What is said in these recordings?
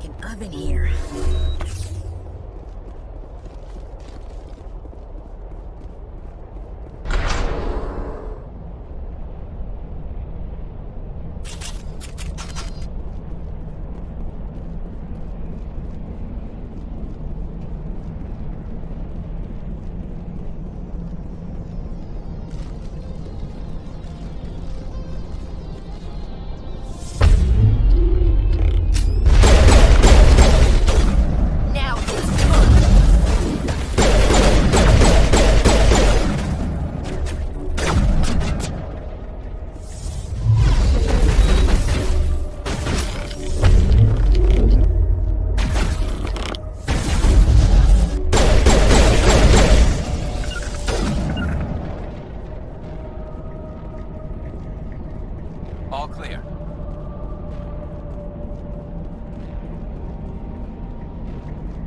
like an oven here. All clear.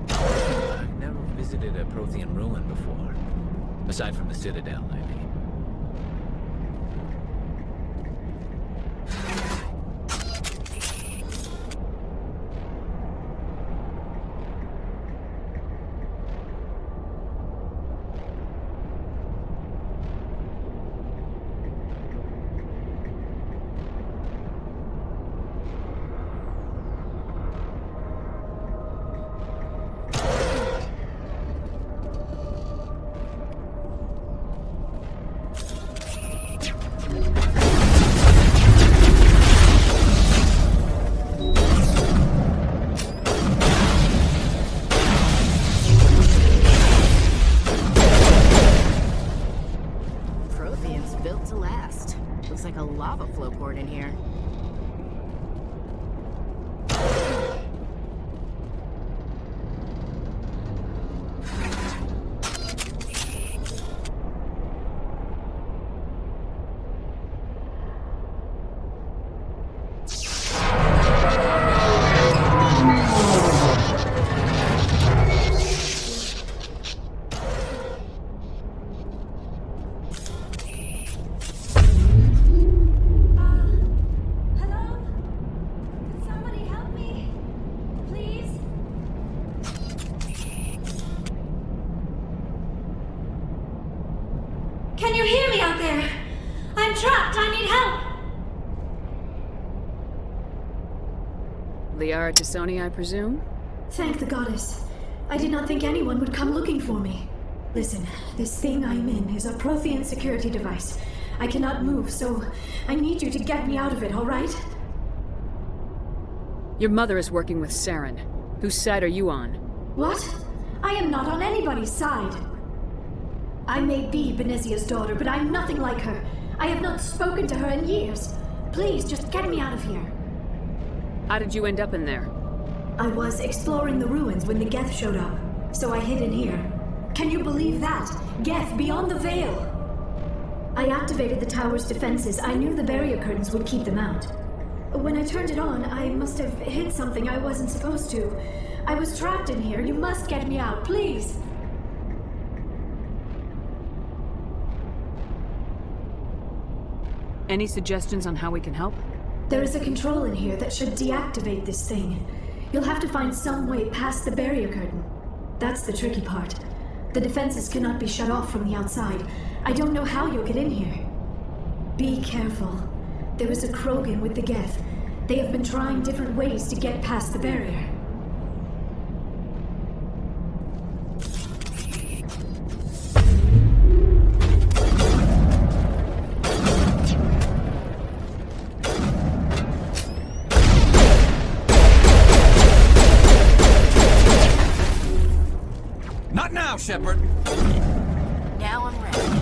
I've never visited a Prothean ruin before. Aside from the Citadel, I mean. Built to last. Looks like a lava flow port in here. Can you hear me out there? I'm trapped. I need help. Liara Tassoni, I presume? Thank the goddess. I did not think anyone would come looking for me. Listen, this thing I'm in is a Prothean security device. I cannot move, so I need you to get me out of it, all right? Your mother is working with Saren. Whose side are you on? What? I am not on anybody's side. I may be Benezia's daughter, but I'm nothing like her. I have not spoken to her in years. Please, just get me out of here. How did you end up in there? I was exploring the ruins when the Geth showed up, so I hid in here. Can you believe that? Geth beyond the veil! I activated the tower's defenses. I knew the barrier curtains would keep them out. When I turned it on, I must have hit something I wasn't supposed to. I was trapped in here. You must get me out, please! Any suggestions on how we can help? There is a control in here that should deactivate this thing. You'll have to find some way past the barrier curtain. That's the tricky part. The defenses cannot be shut off from the outside. I don't know how you'll get in here. Be careful. There is a Krogan with the Geth. They have been trying different ways to get past the barrier. Not now, Shepard! Now I'm ready.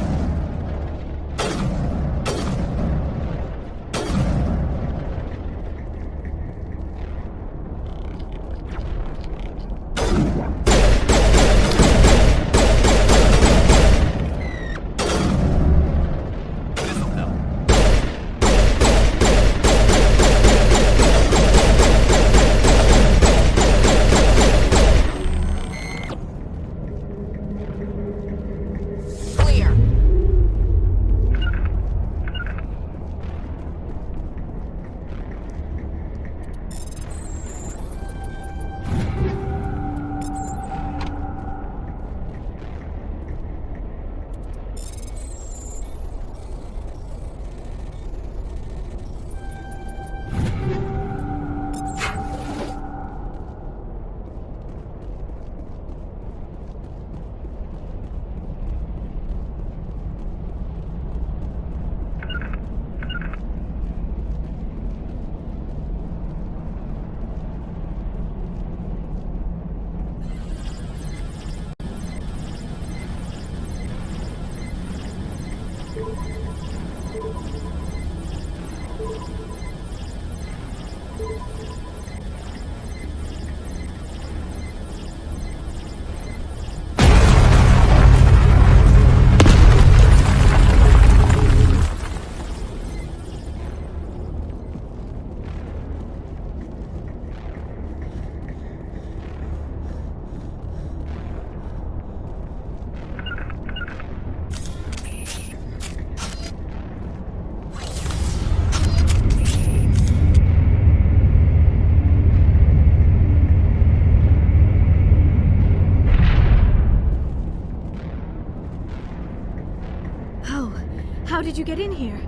you get in here?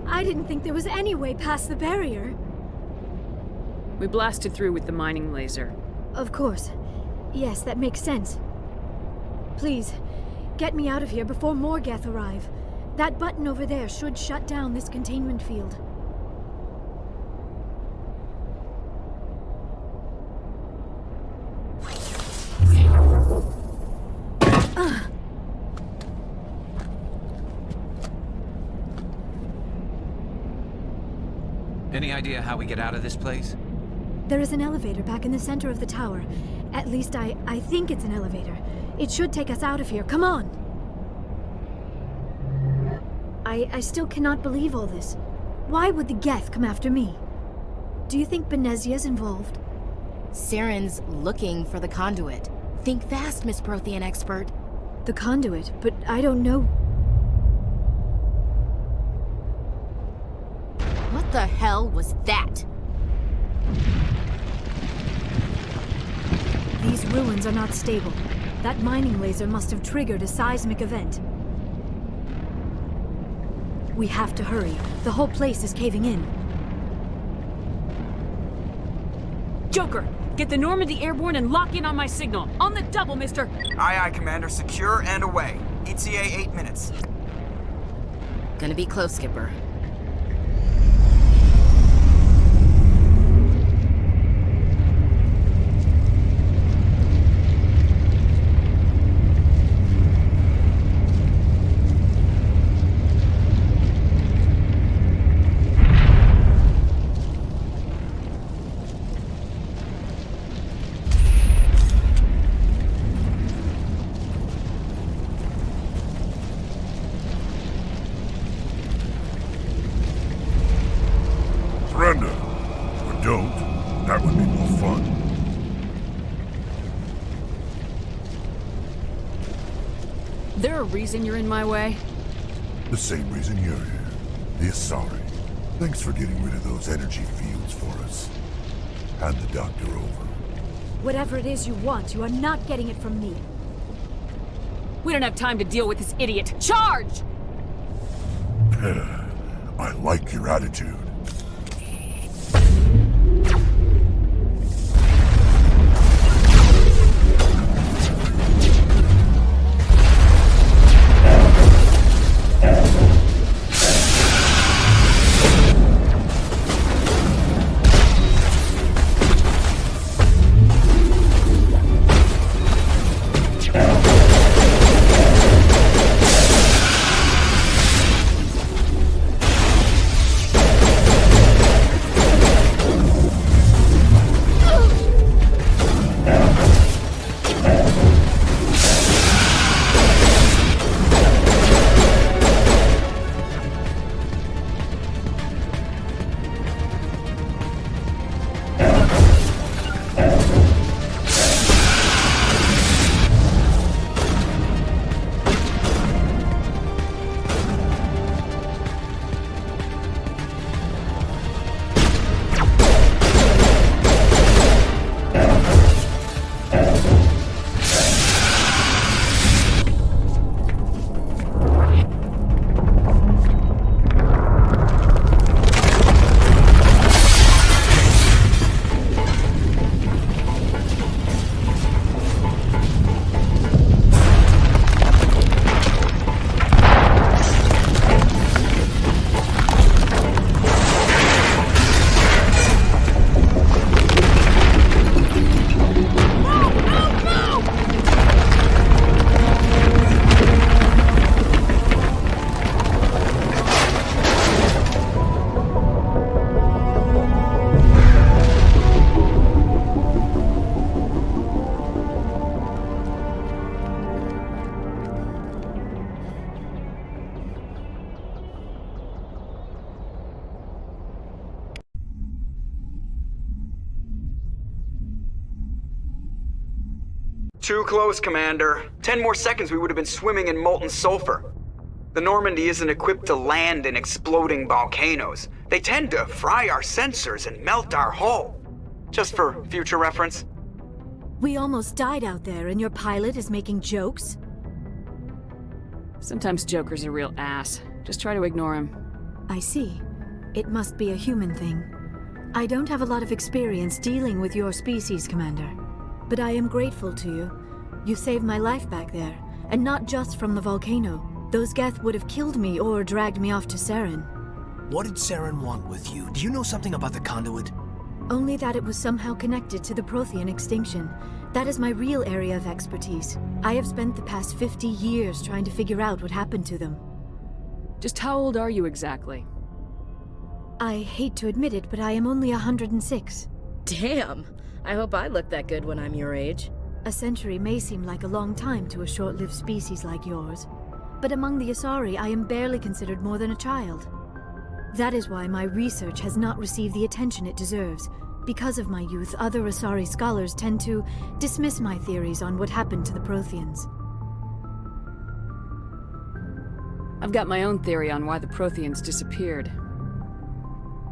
I didn't think there was any way past the barrier. We blasted through with the mining laser. Of course. Yes, that makes sense. Please, get me out of here before more Geth arrive. That button over there should shut down this containment field. Any idea how we get out of this place? There is an elevator back in the center of the tower. At least I think it's an elevator. It should take us out of here. Come on! I still cannot believe all this. Why would the Geth come after me? Do you think Benezia's involved? Saren's looking for the conduit. Think fast, Miss Prothean expert. The conduit, but I don't know. What the hell was that? These ruins are not stable. That mining laser must have triggered a seismic event. We have to hurry. The whole place is caving in. Joker, get the Normandy airborne and lock in on my signal. On the double, mister! Aye, aye, Commander. Secure and away. ETA 8 minutes. Gonna be close, Skipper. Surrender. Or don't. That would be more fun. There a reason you're in my way? The same reason you're here. The Asari. Thanks for getting rid of those energy fields for us. Hand the doctor over. Whatever it is you want, you are not getting it from me. We don't have time to deal with this idiot. Charge! I like your attitude. Too close, Commander. 10 more seconds we would have been swimming in molten sulfur. The Normandy isn't equipped to land in exploding volcanoes. They tend to fry our sensors and melt our hull. Just for future reference. We almost died out there, and your pilot is making jokes? Sometimes Joker's a real ass. Just try to ignore him. I see. It must be a human thing. I don't have a lot of experience dealing with your species, Commander. But I am grateful to you. You saved my life back there, and not just from the volcano. Those Geth would have killed me or dragged me off to Saren. What did Saren want with you? Do you know something about the conduit? Only that it was somehow connected to the Prothean extinction. That is my real area of expertise. I have spent the past 50 years trying to figure out what happened to them. Just how old are you exactly? I hate to admit it, but I am only 106. Damn! I hope I look that good when I'm your age. A century may seem like a long time to a short-lived species like yours. But among the Asari, I am barely considered more than a child. That is why my research has not received the attention it deserves. Because of my youth, other Asari scholars tend to dismiss my theories on what happened to the Protheans. I've got my own theory on why the Protheans disappeared.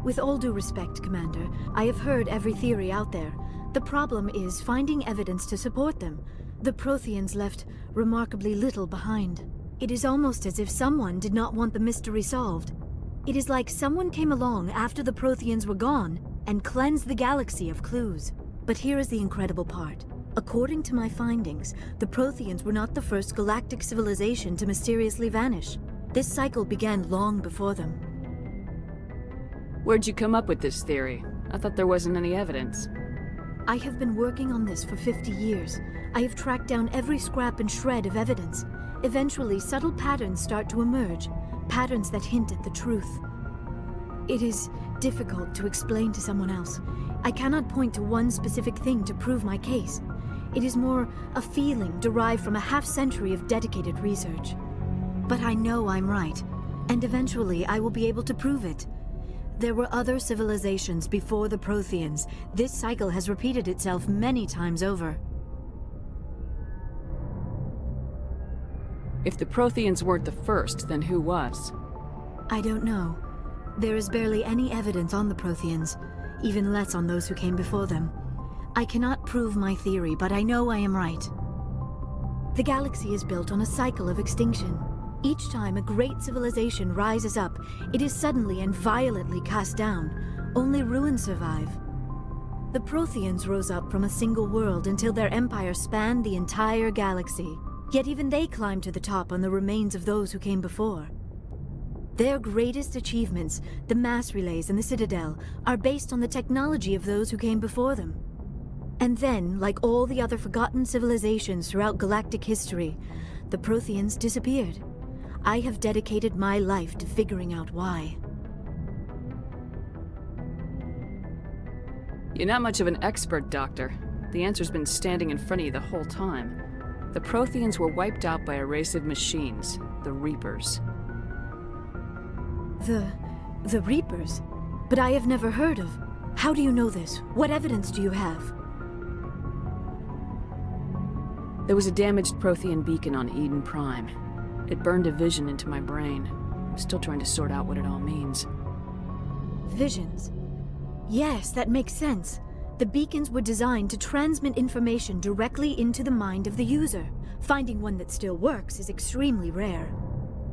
With all due respect, Commander, I have heard every theory out there. The problem is finding evidence to support them. The Protheans left remarkably little behind. It is almost as if someone did not want the mystery solved. It is like someone came along after the Protheans were gone and cleansed the galaxy of clues. But here is the incredible part. According to my findings, the Protheans were not the first galactic civilization to mysteriously vanish. This cycle began long before them. Where'd you come up with this theory? I thought there wasn't any evidence. I have been working on this for 50 years. I have tracked down every scrap and shred of evidence. Eventually, subtle patterns start to emerge, patterns that hint at the truth. It is difficult to explain to someone else. I cannot point to one specific thing to prove my case. It is more a feeling derived from a half-century of dedicated research. But I know I'm right, and eventually I will be able to prove it. There were other civilizations before the Protheans. This cycle has repeated itself many times over. If the Protheans weren't the first, then who was? I don't know. There is barely any evidence on the Protheans, even less on those who came before them. I cannot prove my theory, but I know I am right. The galaxy is built on a cycle of extinction. Each time a great civilization rises up, it is suddenly and violently cast down. Only ruins survive. The Protheans rose up from a single world until their empire spanned the entire galaxy. Yet even they climbed to the top on the remains of those who came before. Their greatest achievements, the mass relays and the Citadel, are based on the technology of those who came before them. And then, like all the other forgotten civilizations throughout galactic history, the Protheans disappeared. I have dedicated my life to figuring out why. You're not much of an expert, Doctor. The answer's been standing in front of you the whole time. The Protheans were wiped out by a race of machines, the Reapers. The Reapers? But I have never heard of. How do you know this? What evidence do you have? There was a damaged Prothean beacon on Eden Prime. It burned a vision into my brain. I'm still trying to sort out what it all means. Visions? Yes, that makes sense. The beacons were designed to transmit information directly into the mind of the user. Finding one that still works is extremely rare.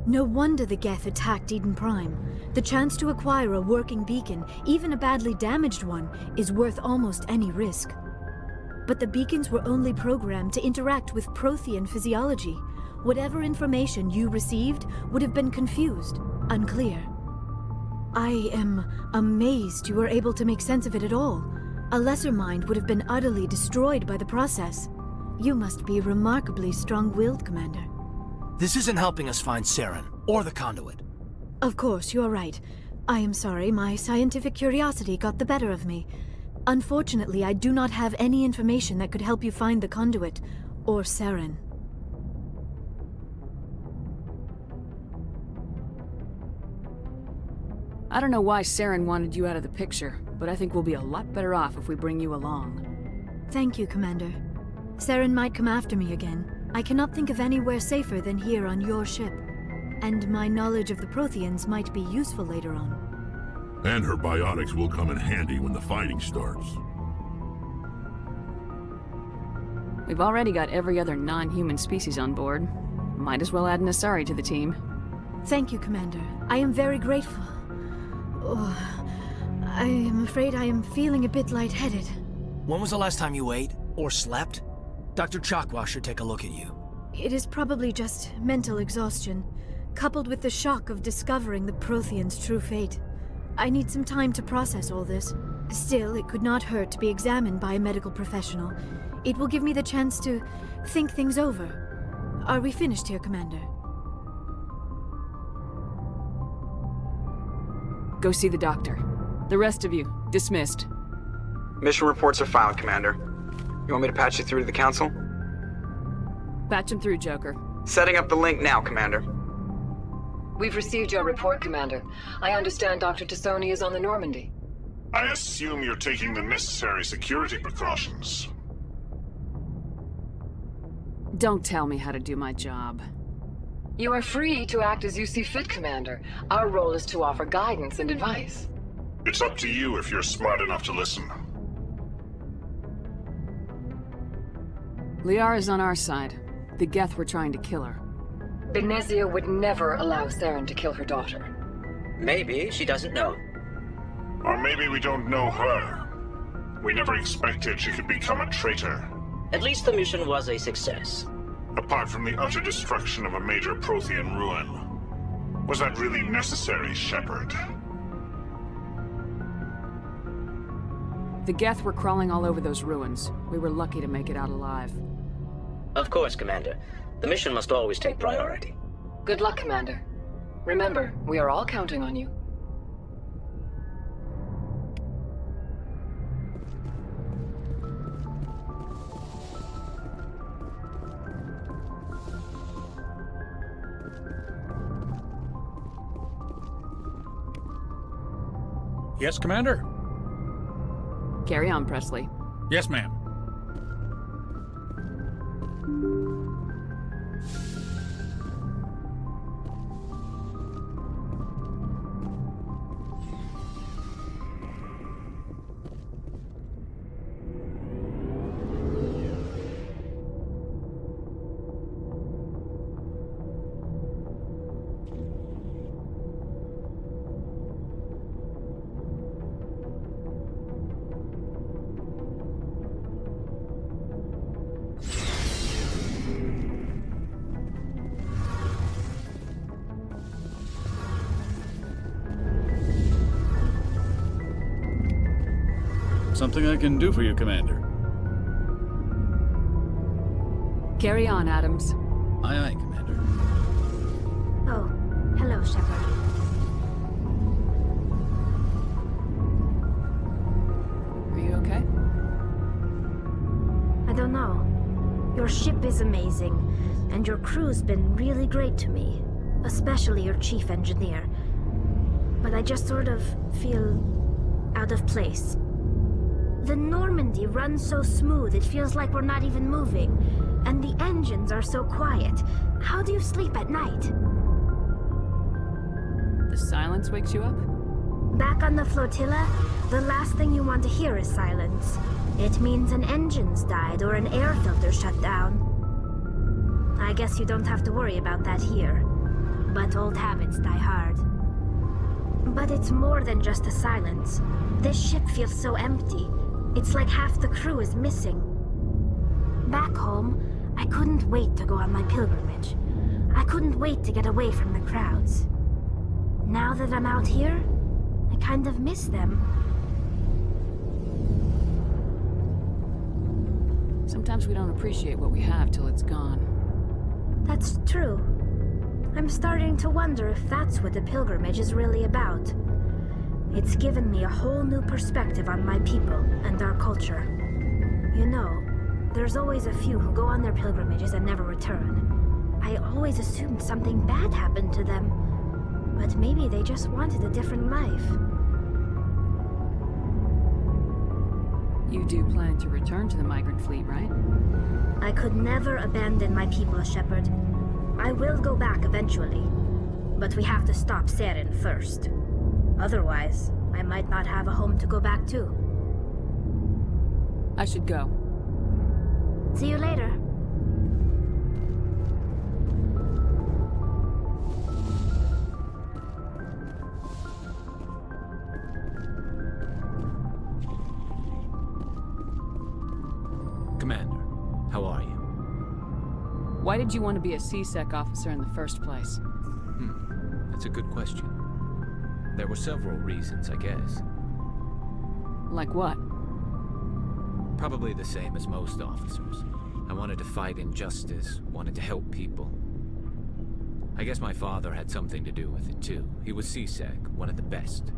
No wonder the Geth attacked Eden Prime. The chance to acquire a working beacon, even a badly damaged one, is worth almost any risk. But the beacons were only programmed to interact with Prothean physiology. Whatever information you received would have been confused, unclear. I am amazed you were able to make sense of it at all. A lesser mind would have been utterly destroyed by the process. You must be remarkably strong-willed, Commander. This isn't helping us find Saren, or the conduit. Of course, you are right. I am sorry, my scientific curiosity got the better of me. Unfortunately, I do not have any information that could help you find the conduit, or Saren. I don't know why Saren wanted you out of the picture, but I think we'll be a lot better off if we bring you along. Thank you, Commander. Saren might come after me again. I cannot think of anywhere safer than here on your ship. And my knowledge of the Protheans might be useful later on. And her biotics will come in handy when the fighting starts. We've already got every other non-human species on board. Might as well add an Asari to the team. Thank you, Commander. I am very grateful. Oh, I am afraid I am feeling a bit lightheaded. When was the last time you ate? Or slept? Dr. Chakwa should take a look at you. It is probably just mental exhaustion, coupled with the shock of discovering the Prothean's true fate. I need some time to process all this. Still, it could not hurt to be examined by a medical professional. It will give me the chance to think things over. Are we finished here, Commander? Go see the doctor. The rest of you, dismissed. Mission reports are filed, Commander. You want me to patch you through to the Council? Patch him through, Joker. Setting up the link now, Commander. We've received your report, Commander. I understand Dr. Tassoni is on the Normandy. I assume you're taking the necessary security precautions. Don't tell me how to do my job. You are free to act as you see fit, Commander. Our role is to offer guidance and advice. It's up to you if you're smart enough to listen. Liara's on our side. The Geth were trying to kill her. Benezia would never allow Saren to kill her daughter. Maybe she doesn't know. Or maybe we don't know her. We never expected she could become a traitor. At least the mission was a success. Apart from the utter destruction of a major Prothean ruin. Was that really necessary, Shepard? The Geth were crawling all over those ruins. We were lucky to make it out alive. Of course, Commander. The mission must always take priority. Good luck, Commander. Remember, we are all counting on you. Yes, Commander? Carry on, Presley. Yes, ma'am. Something I can do for you, Commander. Carry on, Adams. Aye, aye, Commander. Oh, hello, Shepard. Are you okay? I don't know. Your ship is amazing, and your crew's been really great to me. Especially your chief engineer. But I just sort of feel out of place. The Normandy runs so smooth it feels like we're not even moving. And the engines are so quiet. How do you sleep at night? The silence wakes you up? Back on the flotilla, the last thing you want to hear is silence. It means an engine's died or an air filter shut down. I guess you don't have to worry about that here. But old habits die hard. But it's more than just the silence. This ship feels so empty. It's like half the crew is missing. Back home, I couldn't wait to go on my pilgrimage. I couldn't wait to get away from the crowds. Now that I'm out here, I kind of miss them. Sometimes we don't appreciate what we have till it's gone. That's true. I'm starting to wonder if that's what the pilgrimage is really about. It's given me a whole new perspective on my people and our culture. You know, there's always a few who go on their pilgrimages and never return. I always assumed something bad happened to them. But maybe they just wanted a different life. You do plan to return to the migrant fleet, right? I could never abandon my people, Shepard. I will go back eventually. But we have to stop Saren first. Otherwise, I might not have a home to go back to. I should go. See you later. did you want to be a C-Sec officer in the first place? That's a good question. There were several reasons, I guess. Like what? Probably the same as most officers. I wanted to fight injustice, wanted to help people. I guess my father had something to do with it too. He was C-Sec, one of the best.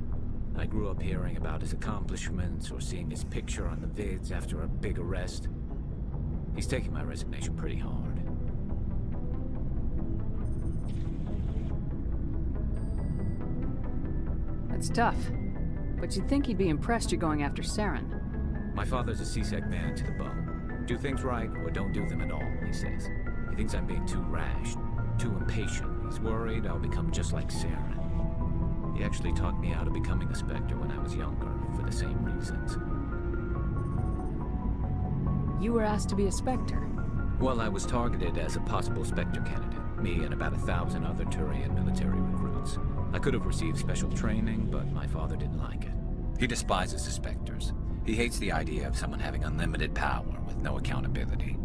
I grew up hearing about his accomplishments or seeing his picture on the vids after a big arrest. He's taking my resignation pretty hard. That's tough. But you'd think he'd be impressed you're going after Saren. My father's a C-Sec man to the bone. Do things right or don't do them at all, he says. He thinks I'm being too rash, too impatient. He's worried I'll become just like Saren. He actually talked me out of becoming a Spectre when I was younger, for the same reasons. You were asked to be a Spectre? Well, I was targeted as a possible Spectre candidate. Me and about 1,000 other Turian military recruits. I could have received special training, but my father didn't like it. He despises the Spectres. He hates the idea of someone having unlimited power with no accountability.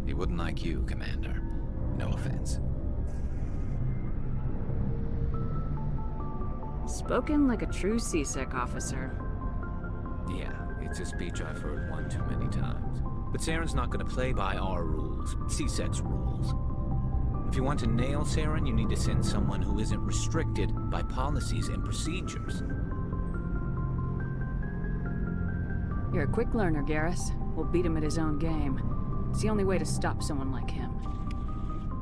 He wouldn't like you, Commander. No offense. Spoken like a true C-Sec officer. Yeah, it's a speech I've heard one too many times. But Saren's not gonna play by our rules, C-Sec's rules. If you want to nail Saren, you need to send someone who isn't restricted by policies and procedures. You're a quick learner, Garrus. We'll beat him at his own game. It's the only way to stop someone like him.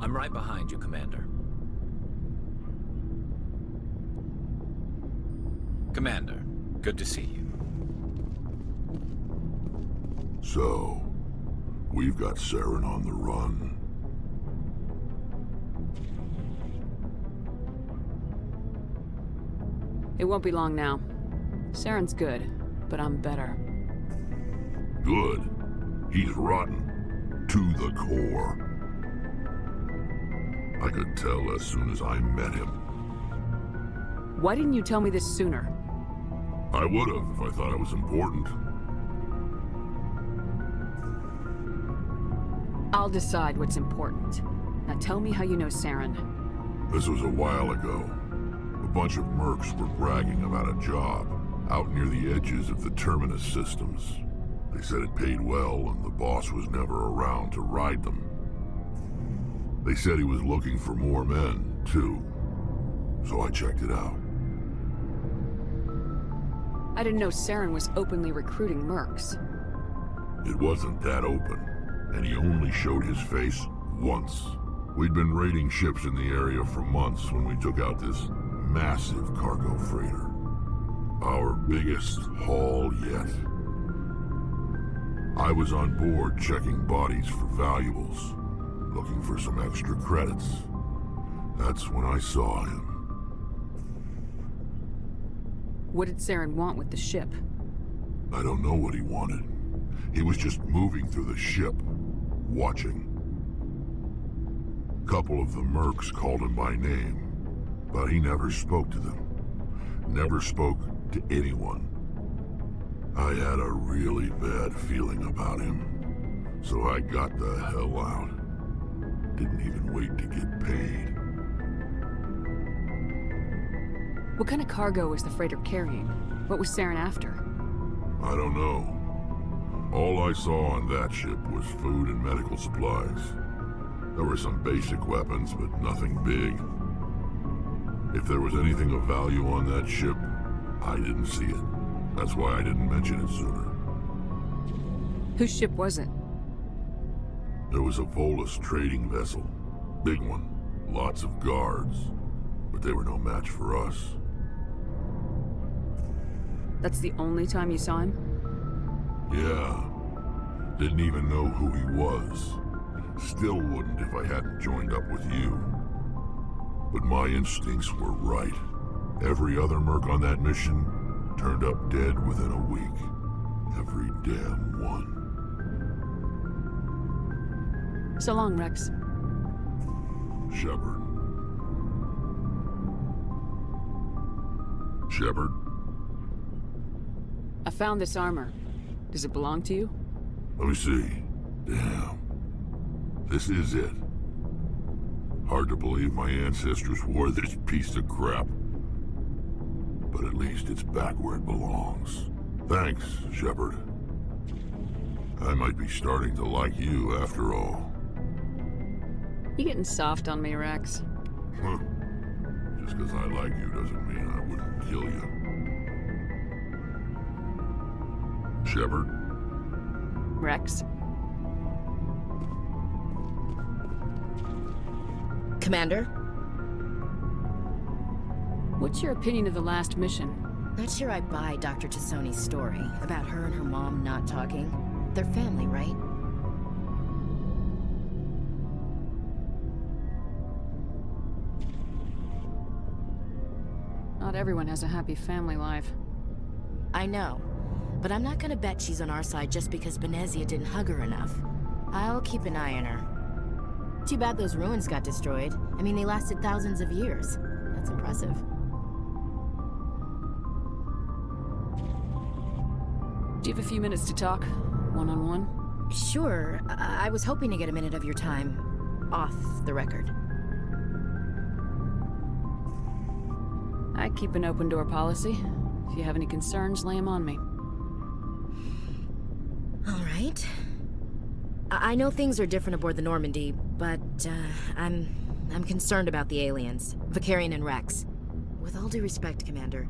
I'm right behind you, Commander. Commander, good to see you. So, we've got Saren on the run. It won't be long now. Saren's good, but I'm better. Good. He's rotten. To the core. I could tell as soon as I met him. Why didn't you tell me this sooner? I would have if I thought it was important. I'll decide what's important. Now tell me how you know Saren. This was a while ago. A bunch of mercs were bragging about a job out near the edges of the Terminus systems. They said it paid well and the boss was never around to ride them. They said he was looking for more men, too. So I checked it out. I didn't know Saren was openly recruiting mercs. It wasn't that open, and he only showed his face once. We'd been raiding ships in the area for months when we took out this massive cargo freighter. Our biggest haul yet. I was on board checking bodies for valuables, looking for some extra credits. That's when I saw him. What did Saren want with the ship? I don't know what he wanted. He was just moving through the ship, watching. A couple of the mercs called him by name, but he never spoke to them. Never spoke to anyone. I had a really bad feeling about him, so I got the hell out. Didn't even wait to get paid. What kind of cargo was the freighter carrying? What was Saren after? I don't know. All I saw on that ship was food and medical supplies. There were some basic weapons, but nothing big. If there was anything of value on that ship, I didn't see it. That's why I didn't mention it sooner. Whose ship was it? There was a Volus trading vessel. Big one. Lots of guards. But they were no match for us. That's the only time you saw him? Yeah. Didn't even know who he was. Still wouldn't if I hadn't joined up with you. But my instincts were right. Every other merc on that mission turned up dead within a week. Every damn one. So long, Rex. Shepard. Shepard? I found this armor. Does it belong to you? Let me see. Damn. This is it. Hard to believe my ancestors wore this piece of crap. But at least it's back where it belongs. Thanks, Shepard. I might be starting to like you after all. You getting soft on me, Rex? Huh. Just because I like you doesn't mean I wouldn't kill you. Shepard? Rex? Commander? What's your opinion of the last mission? Not sure I buy Dr. Tassoni's story about her and her mom not talking. They're family, right? Not everyone has a happy family life. I know, but I'm not gonna bet she's on our side just because Benezia didn't hug her enough. I'll keep an eye on her. Too bad those ruins got destroyed. I mean, they lasted thousands of years. That's impressive. Do you have a few minutes to talk? One-on-one? Sure. I was hoping to get a minute of your time off the record. I keep an open door policy. If you have any concerns, lay them on me. All right. I know things are different aboard the Normandy, but I'm concerned about the aliens, Vicarian and Rex. With all due respect, Commander,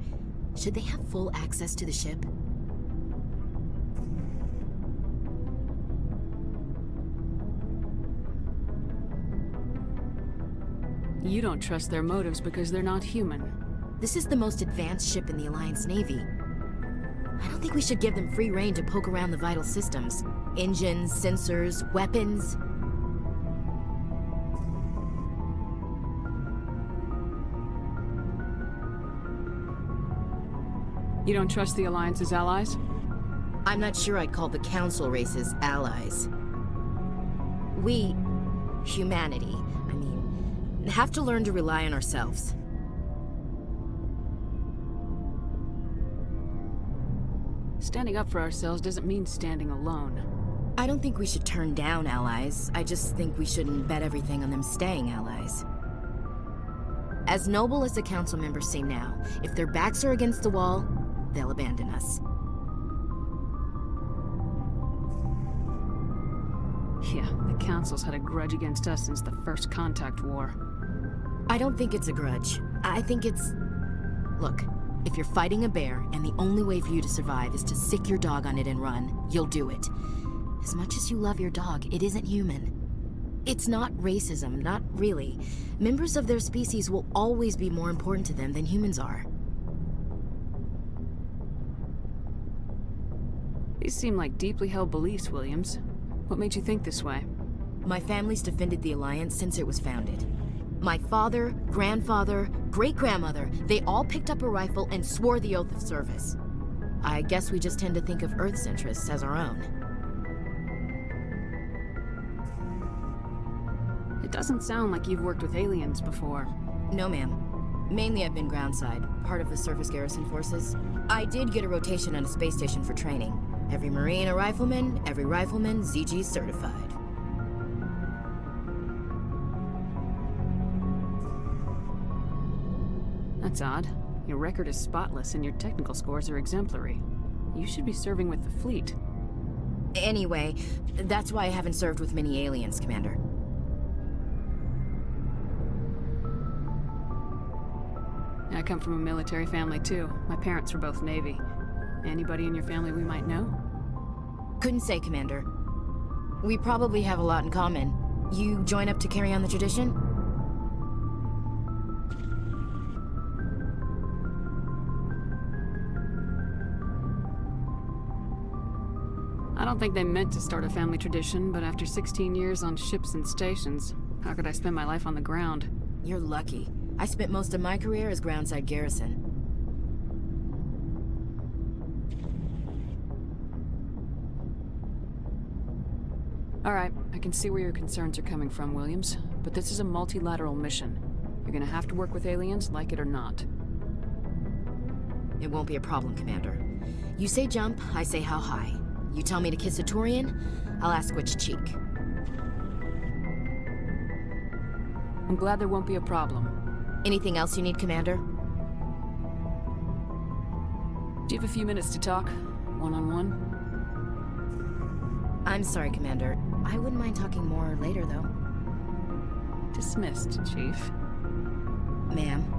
should they have full access to the ship? You don't trust their motives because they're not human. This is the most advanced ship in the Alliance Navy. I don't think we should give them free rein to poke around the vital systems. Engines, sensors, weapons. You don't trust the Alliance's allies? I'm not sure I'd call the Council races allies. We, humanity, have to learn to rely on ourselves. Standing up for ourselves doesn't mean standing alone. I don't think we should turn down allies. I just think we shouldn't bet everything on them staying allies. As noble as the council members seem now, if their backs are against the wall, they'll abandon us. Yeah, the council's had a grudge against us since the First Contact War. I don't think it's a grudge. I think it's... Look, if you're fighting a bear and the only way for you to survive is to sick your dog on it and run, you'll do it. As much as you love your dog, it isn't human. It's not racism, not really. Members of their species will always be more important to them than humans are. These seem like deeply held beliefs, Williams. What made you think this way? My family's defended the Alliance since it was founded. My father, grandfather, great-grandmother, they all picked up a rifle and swore the oath of service. I guess we just tend to think of Earth's interests as our own. It doesn't sound like you've worked with aliens before. No, ma'am. Mainly I've been groundside, part of the surface garrison forces. I did get a rotation on a space station for training. Every Marine a rifleman, every rifleman ZG certified. That's odd. Your record is spotless and your technical scores are exemplary. You should be serving with the fleet. Anyway, that's why I haven't served with many aliens, Commander. I come from a military family too. My parents were both Navy. Anybody in your family we might know? Couldn't say, Commander. We probably have a lot in common. You join up to carry on the tradition? I don't think they meant to start a family tradition, but after 16 years on ships and stations, how could I spend my life on the ground? You're lucky. I spent most of my career as groundside garrison. All right, I can see where your concerns are coming from, Williams, but this is a multilateral mission. You're gonna have to work with aliens, like it or not. It won't be a problem, Commander. You say jump, I say how high. You tell me to kiss a Turian, I'll ask which cheek. I'm glad there won't be a problem. Anything else you need, Commander? Do you have a few minutes to talk? One-on-one? I'm sorry, Commander. I wouldn't mind talking more later, though. Dismissed, Chief. Ma'am.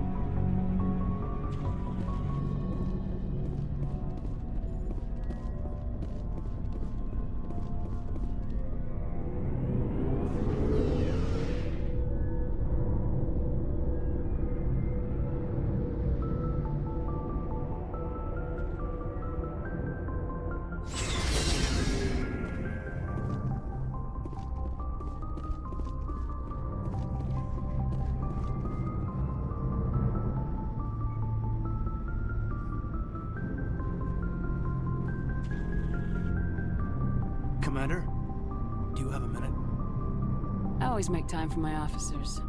Commander, do you have a minute? I always make time for my officers.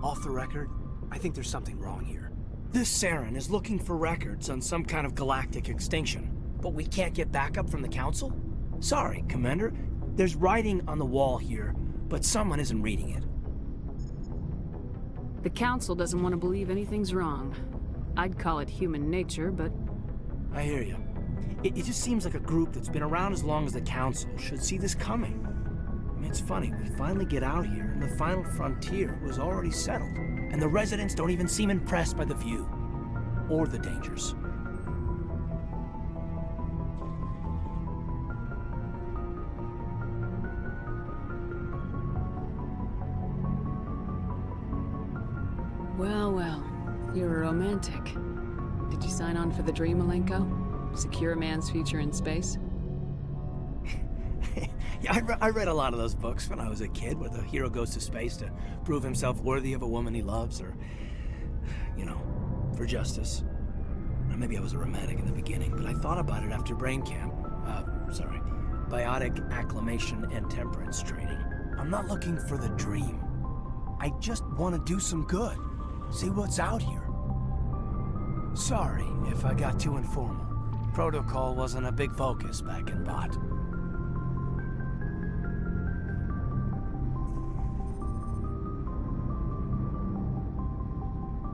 Off the record, I think there's something wrong here. This Saren is looking for records on some kind of galactic extinction, but we can't get backup from the Council? Sorry, Commander. There's writing on the wall here, but someone isn't reading it. The Council doesn't want to believe anything's wrong. I'd call it human nature, but... I hear you. It just seems like a group that's been around as long as the Council should see this coming. I mean, it's funny, we finally get out here, and the final frontier was already settled. And the residents don't even seem impressed by the view. Or the dangers. Well, well. You're a romantic. Did you sign on for the dream, Malenko? Secure a man's future in space? Yeah, I read a lot of those books when I was a kid, where the hero goes to space to prove himself worthy of a woman he loves, or, you know, for justice. Or maybe I was a romantic in the beginning, but I thought about it after brain camp. Biotic acclimation and temperance training. I'm not looking for the dream. I just want to do some good. See what's out here. Sorry if I got too informal. Protocol wasn't a big focus back in Bot.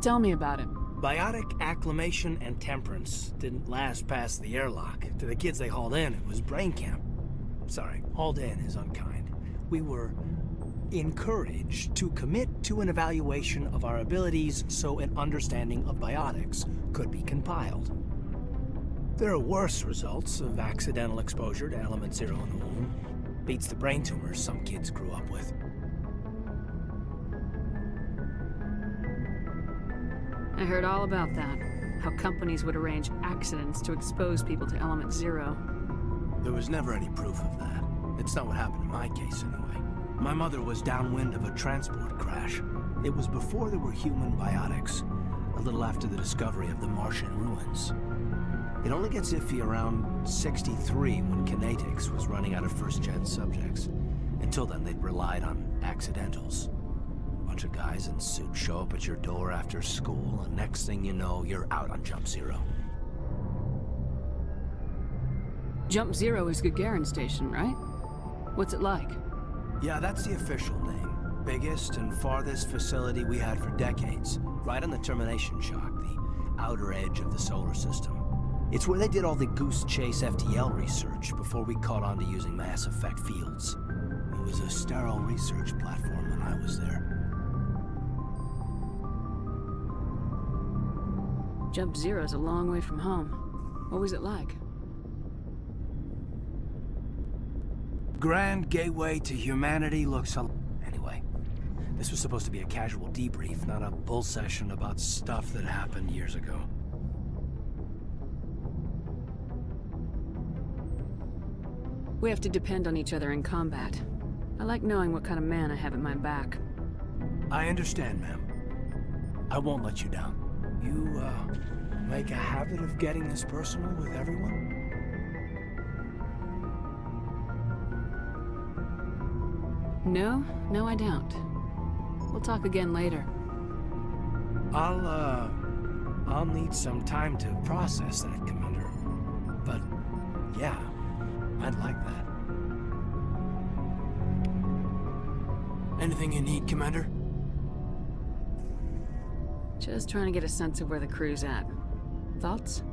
Tell me about it. Biotic acclimation and temperance didn't last past the airlock. To the kids they hauled in, it was brain camp. Sorry, hauled in is unkind. We were encouraged to commit to an evaluation of our abilities so an understanding of biotics could be compiled. There are worse results of accidental exposure to element 0 in the womb. Beats the brain tumors some kids grew up with. I heard all about that. How companies would arrange accidents to expose people to element 0. There was never any proof of that. It's not what happened in my case, anyway. My mother was downwind of a transport crash. It was before there were human biotics, a little after the discovery of the Martian ruins. It only gets iffy around 63 when kinetics was running out of first-gen subjects. Until then, they'd relied on accidentals. A bunch of guys in suits show up at your door after school, and next thing you know, you're out on Jump Zero. Jump Zero is Gagarin Station, right? What's it like? Yeah, that's the official name. Biggest and farthest facility we had for decades. Right on the termination shock, the outer edge of the solar system. It's where they did all the Goose Chase FTL research before we caught on to using mass effect fields. It was a sterile research platform when I was there. Jump Zero's a long way from home. What was it like? Grand gateway to humanity looks a... Anyway, this was supposed to be a casual debrief, not a bull session about stuff that happened years ago. We have to depend on each other in combat. I like knowing what kind of man I have at my back. I understand, ma'am. I won't let you down. You, make a habit of getting this personal with everyone? No, I don't. We'll talk again later. I'll need some time to process that, Commander. But, yeah, I'd like that. Anything you need, Commander? Just trying to get a sense of where the crew's at. Thoughts?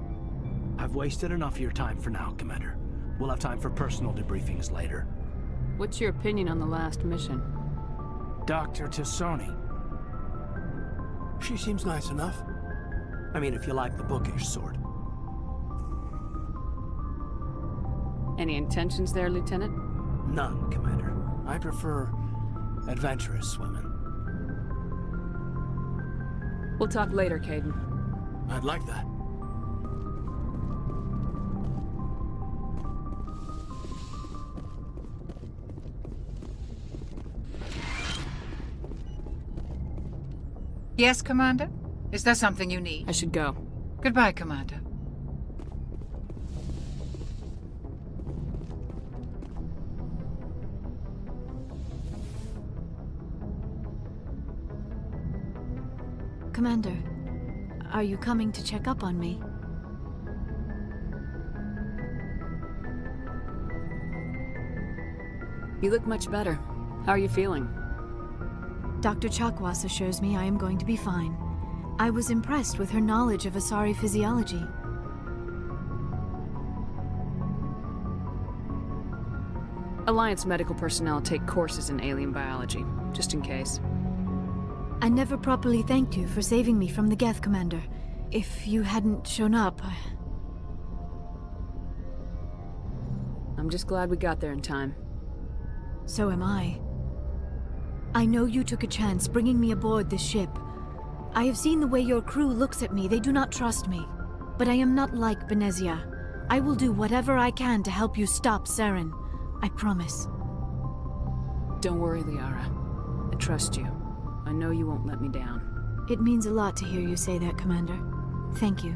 I've wasted enough of your time for now, Commander. We'll have time for personal debriefings later. What's your opinion on the last mission? Dr. Tassoni. She seems nice enough. I mean, if you like the bookish sort. Any intentions there, Lieutenant? None, Commander. I prefer adventurous women. We'll talk later, Caden. I'd like that. Yes, Commander? Is there something you need? I should go. Goodbye, Commander. Commander, are you coming to check up on me? You look much better. How are you feeling? Dr. Chakwas assures me I am going to be fine. I was impressed with her knowledge of Asari physiology. Alliance medical personnel take courses in alien biology, just in case. I never properly thanked you for saving me from the Geth, Commander. If you hadn't shown up, I'm just glad we got there in time. So am I. I know you took a chance bringing me aboard this ship. I have seen the way your crew looks at me. They do not trust me. But I am not like Benezia. I will do whatever I can to help you stop Saren. I promise. Don't worry, Liara. I trust you. I know you won't let me down. It means a lot to hear you say that, Commander. Thank you.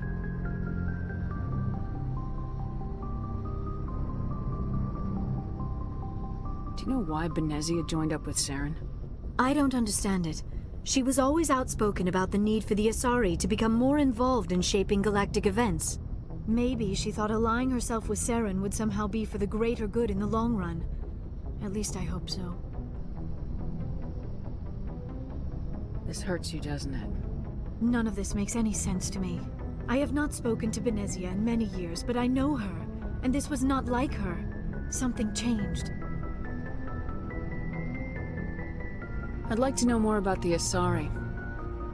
Do you know why Benezia joined up with Saren? I don't understand it. She was always outspoken about the need for the Asari to become more involved in shaping galactic events. Maybe she thought allying herself with Saren would somehow be for the greater good in the long run. At least I hope so. This hurts you, doesn't it? None of this makes any sense to me. I have not spoken to Benezia in many years, but I know her, and this was not like her. Something changed. I'd like to know more about the Asari.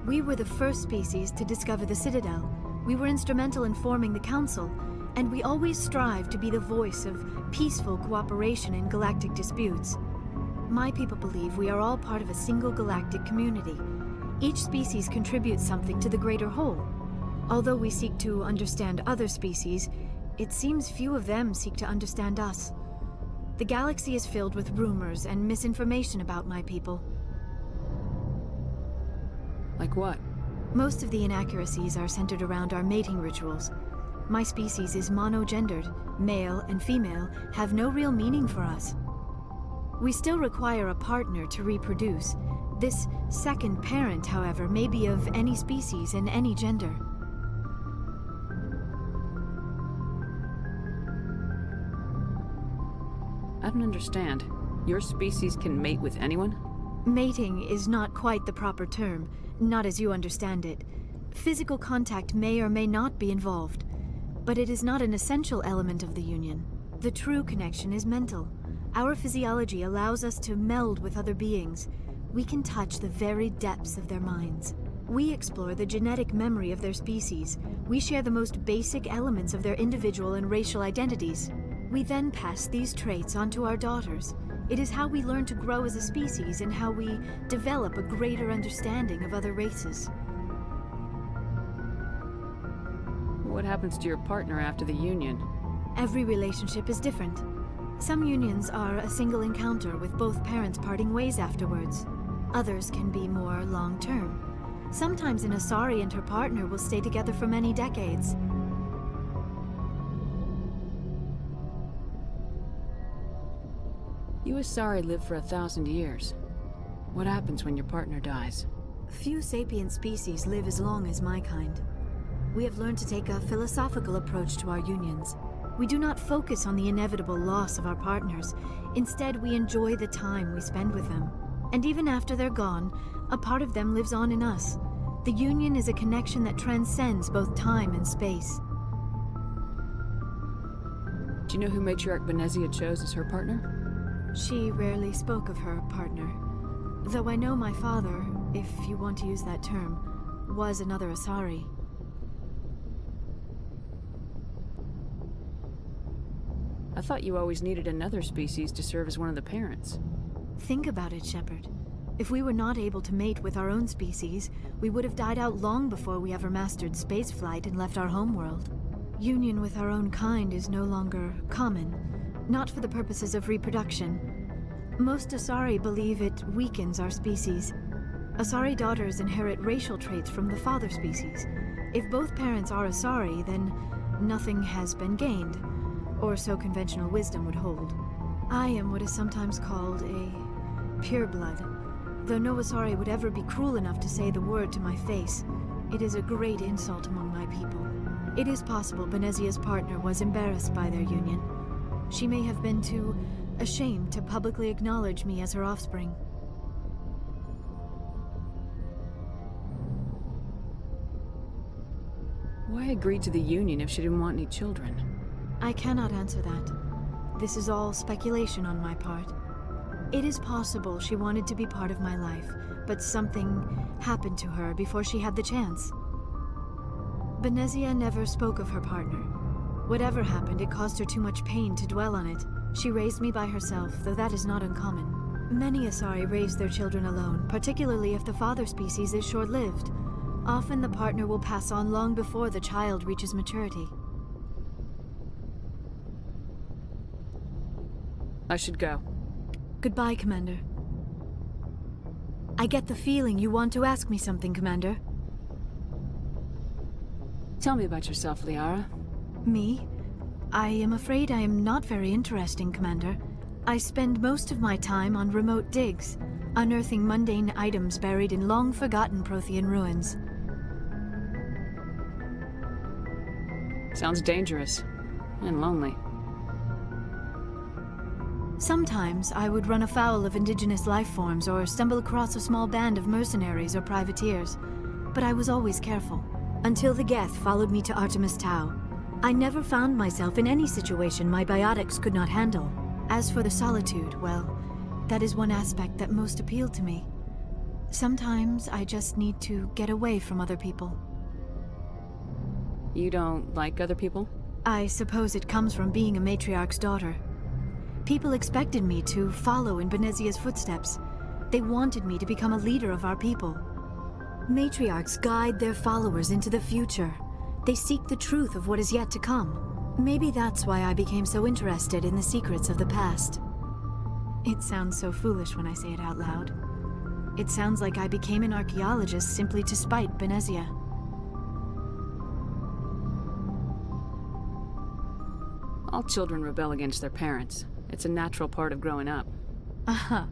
We were the first species to discover the Citadel. We were instrumental in forming the Council, and we always strive to be the voice of peaceful cooperation in galactic disputes. My people believe we are all part of a single galactic community. Each species contributes something to the greater whole. Although we seek to understand other species, it seems few of them seek to understand us. The galaxy is filled with rumors and misinformation about my people. Like what? Most of the inaccuracies are centered around our mating rituals. My species is monogendered. Male and female have no real meaning for us. We still require a partner to reproduce. This second parent, however, may be of any species and any gender. I don't understand. Your species can mate with anyone? Mating is not quite the proper term, not as you understand it. Physical contact may or may not be involved, but it is not an essential element of the union. The true connection is mental. Our physiology allows us to meld with other beings. We can touch the very depths of their minds. We explore the genetic memory of their species. We share the most basic elements of their individual and racial identities. We then pass these traits on to our daughters. It is how we learn to grow as a species and how we develop a greater understanding of other races. What happens to your partner after the union? Every relationship is different. Some unions are a single encounter with both parents parting ways afterwards. Others can be more long-term. Sometimes an Asari and her partner will stay together for many decades. You Asari live for 1,000 years. What happens when your partner dies? Few sapient species live as long as my kind. We have learned to take a philosophical approach to our unions. We do not focus on the inevitable loss of our partners. Instead, we enjoy the time we spend with them. And even after they're gone, a part of them lives on in us. The union is a connection that transcends both time and space. Do you know who Matriarch Venezia chose as her partner? She rarely spoke of her partner. Though I know my father, if you want to use that term, was another Asari. I thought you always needed another species to serve as one of the parents. Think about it, Shepard. If we were not able to mate with our own species, we would have died out long before we ever mastered spaceflight and left our homeworld. Union with our own kind is no longer common, not for the purposes of reproduction. Most Asari believe it weakens our species. Asari daughters inherit racial traits from the father species. If both parents are Asari, then nothing has been gained, or so conventional wisdom would hold. I am what is sometimes called a pureblood. Though no Asari would ever be cruel enough to say the word to my face, it is a great insult among my people. It is possible Venezia's partner was embarrassed by their union. She may have been too ashamed to publicly acknowledge me as her offspring. Why agree to the union if she didn't want any children? I cannot answer that. This is all speculation on my part. It is possible she wanted to be part of my life, but something happened to her before she had the chance. Venezia never spoke of her partner. Whatever happened, it caused her too much pain to dwell on it. She raised me by herself, though that is not uncommon. Many Asari raise their children alone, particularly if the father species is short-lived. Often the partner will pass on long before the child reaches maturity. I should go. Goodbye, Commander. I get the feeling you want to ask me something, Commander. Tell me about yourself, Liara. Me? I am afraid I am not very interesting, Commander. I spend most of my time on remote digs, unearthing mundane items buried in long-forgotten Prothean ruins. Sounds dangerous. And lonely. Sometimes I would run afoul of indigenous life forms or stumble across a small band of mercenaries or privateers, but I was always careful. Until the Geth followed me to Artemis Tau. I never found myself in any situation my biotics could not handle. As for the solitude, well, that is one aspect that most appealed to me. Sometimes I just need to get away from other people. You don't like other people? I suppose it comes from being a matriarch's daughter. People expected me to follow in Venezia's footsteps. They wanted me to become a leader of our people. Matriarchs guide their followers into the future. They seek the truth of what is yet to come. Maybe that's why I became so interested in the secrets of the past. It sounds so foolish when I say it out loud. It sounds like I became an archaeologist simply to spite Venezia. All children rebel against their parents. It's a natural part of growing up. Aha,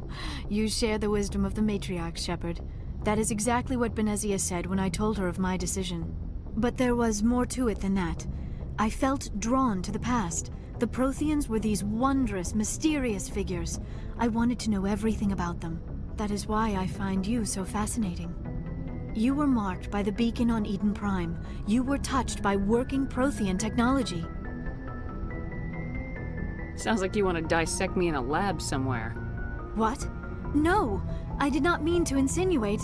you share the wisdom of the matriarch, Shepard. That is exactly what Venezia said when I told her of my decision. But there was more to it than that. I felt drawn to the past. The Protheans were these wondrous, mysterious figures. I wanted to know everything about them. That is why I find you so fascinating. You were marked by the beacon on Eden Prime. You were touched by working Prothean technology. Sounds like you want to dissect me in a lab somewhere. What? No! I did not mean to insinuate.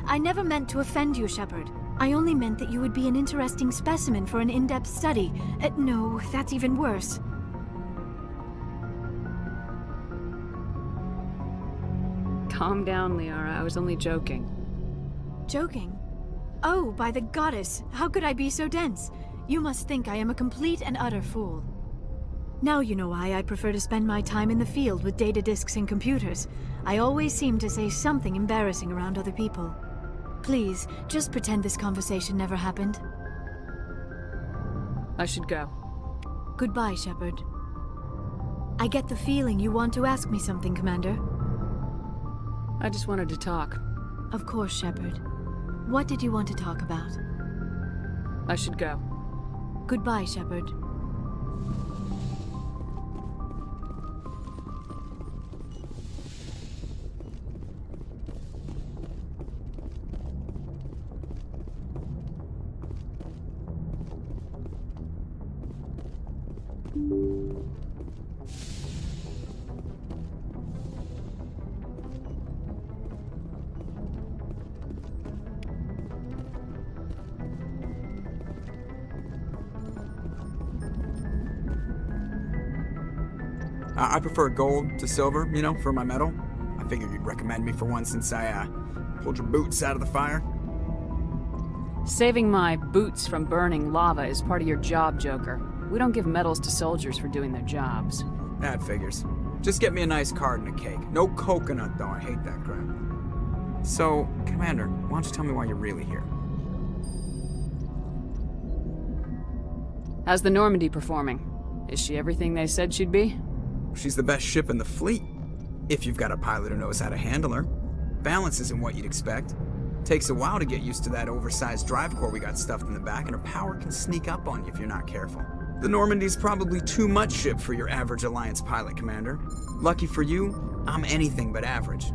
I never meant to offend you, Shepard. I only meant that you would be an interesting specimen for an in-depth study. No, that's even worse. Calm down, Liara. I was only joking. Joking? Oh, by the goddess! How could I be so dense? You must think I am a complete and utter fool. Now you know why I prefer to spend my time in the field with data disks and computers. I always seem to say something embarrassing around other people. Please, just pretend this conversation never happened. I should go. Goodbye, Shepard. I get the feeling you want to ask me something, Commander. I just wanted to talk. Of course, Shepard. What did you want to talk about? I should go. Goodbye, Shepard. I prefer gold to silver, you know, for my medal. I figured you'd recommend me for one since I, pulled your boots out of the fire. Saving my boots from burning lava is part of your job, Joker. We don't give medals to soldiers for doing their jobs. That figures. Just get me a nice card and a cake. No coconut, though. I hate that crap. So, Commander, why don't you tell me why you're really here? How's the Normandy performing? Is she everything they said she'd be? She's the best ship in the fleet. If you've got a pilot who knows how to handle her. Balance isn't what you'd expect. Takes a while to get used to that oversized drive core we got stuffed in the back, and her power can sneak up on you if you're not careful. The Normandy's probably too much ship for your average Alliance pilot, Commander. Lucky for you, I'm anything but average.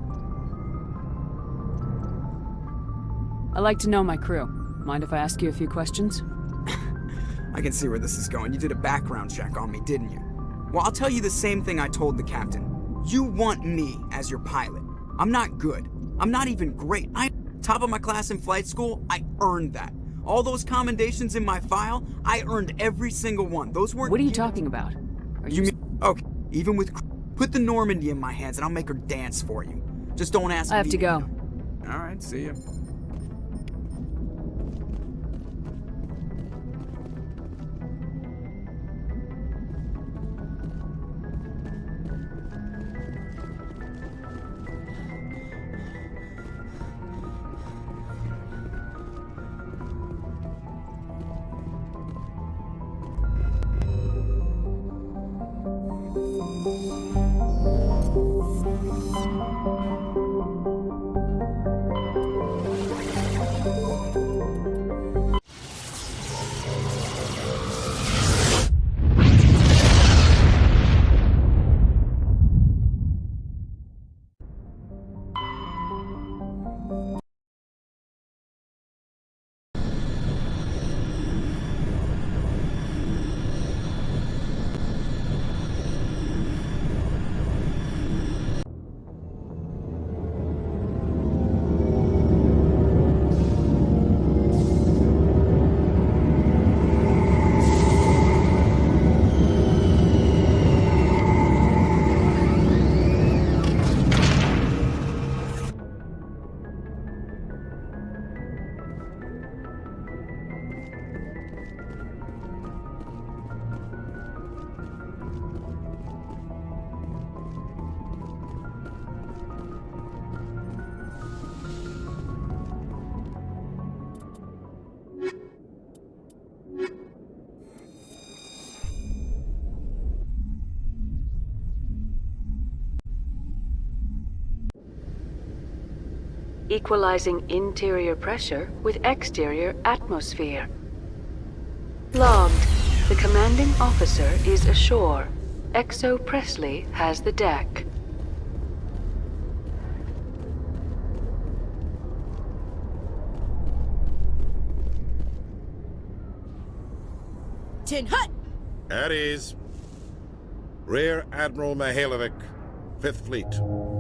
I like to know my crew. Mind if I ask you a few questions? I can see where this is going. You did a background check on me, didn't you? Well, I'll tell you the same thing I told the captain. You want me as your pilot. I'm not good. I'm not even great. I'm top of my class in flight school. I earned that. All those commendations in my file, I earned every single one. Those weren't... What are you talking about? You mean... Okay, even with... Put the Normandy in my hands and I'll make her dance for you. Just don't ask me... I have to go. All right, see ya. Equalizing interior pressure with exterior atmosphere. Logged. The commanding officer is ashore. Exo Presley has the deck. Tin Hut! At ease. Rear Admiral Mihailovic, 5th Fleet.